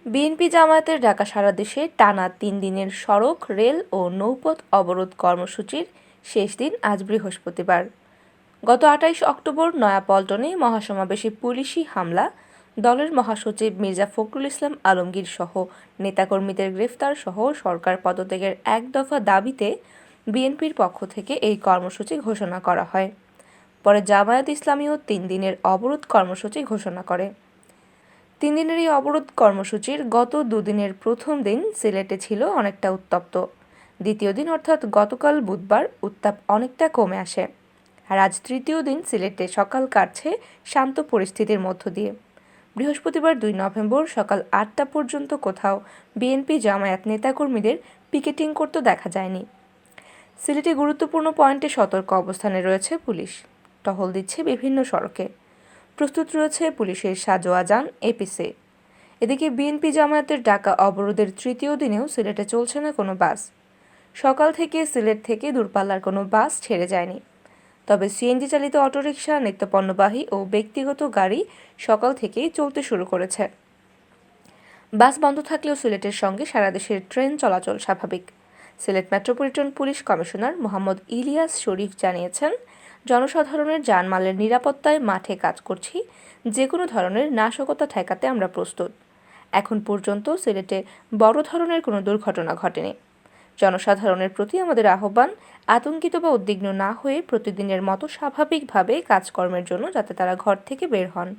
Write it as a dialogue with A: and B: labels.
A: BNP জামায়াতের ডাকা সারা দেশে টানা 3 দিনের সড়ক, রেল ও নৌপথ অবরোধ কর্মসূচির শেষ দিন আজ বৃহস্পতিবার। গত 28 অক্টোবর নয়াপল্টনে মহাসমাবেশে পুলিশি হামলা, দলের মহাসচিব মির্জা ফখরুল ইসলাম আলমগীর সহ নেতাকর্মীদের গ্রেফতার সহ সরকার পদত্যাগের এক দফা দাবিতে বিএনপির পক্ষ থেকে এই কর্মসূচি ঘোষণা করা হয়। পরে জামায়াত ইসলামীও 3 দিনের অবরোধ কর্মসূচি ঘোষণা করে। 3 দিনের এই অবরোধ কর্মসূচির গত দুদিনের প্রথম দিন সিলেটে ছিল অনেকটা উত্তপ্ত। দ্বিতীয় দিন অর্থাৎ গতকাল বুধবার উত্তাপ অনেকটা কমে আসে। আর আজ তৃতীয় দিন সিলেটে সকাল কাটছে শান্ত পরিস্থিতির মধ্য দিয়ে। বৃহস্পতিবার 2 নভেম্বর সকাল 8টা পর্যন্ত কোথাও বিএনপি জামায়াত নেতাকর্মীদের পিকেটিং করতে দেখা যায়নি। সিলেটে গুরুত্বপূর্ণ পয়েন্টে সতর্ক অবস্থানে রয়েছে পুলিশ, টহল দিচ্ছে বিভিন্ন সড়কে। প্রস্তুত রয়েছে পুলিশের সাজোয়া যান এপিসি। এদিকে বিএনপি জামায়াতের ডাকা অবরোধের তৃতীয় দিনেও সিলেটে চলছে না কোনো বাস। সকাল থেকে সিলেট থেকে দূরপাল্লার কোনো বাস ছেড়ে যায়নি। তবে সিএনজি চালিত অটোরিকশা, নিত্যপণ্যবাহী ও ব্যক্তিগত গাড়ি সকাল থেকেই চলতে শুরু করেছে। বাস বন্ধ থাকলেও সিলেটের সঙ্গে সারা দেশের ট্রেন চলাচল স্বাভাবিক। Sylhet metropolitan police commissioner Mohammad Ilias Sharif জানিয়েছেন, জনসাধারণের জানমালের নিরাপত্তায় মাঠে কাজ করছি, যে কোনো ধরনের নাশকতা ঠেকাতে আমরা প্রস্তুত। এখন পর্যন্ত সিলেটে বড় ধরনের কোনো দুর্ঘটনা ঘটেনি। জনসাধারণের প্রতি আমাদের আহ্বান, আতঙ্কিত বা উদ্বিগ্ন না হয়ে প্রতিদিনের মতো স্বাভাবিকভাবে কাজকর্মের জন্য যাতে তারা ঘর থেকে বের হন।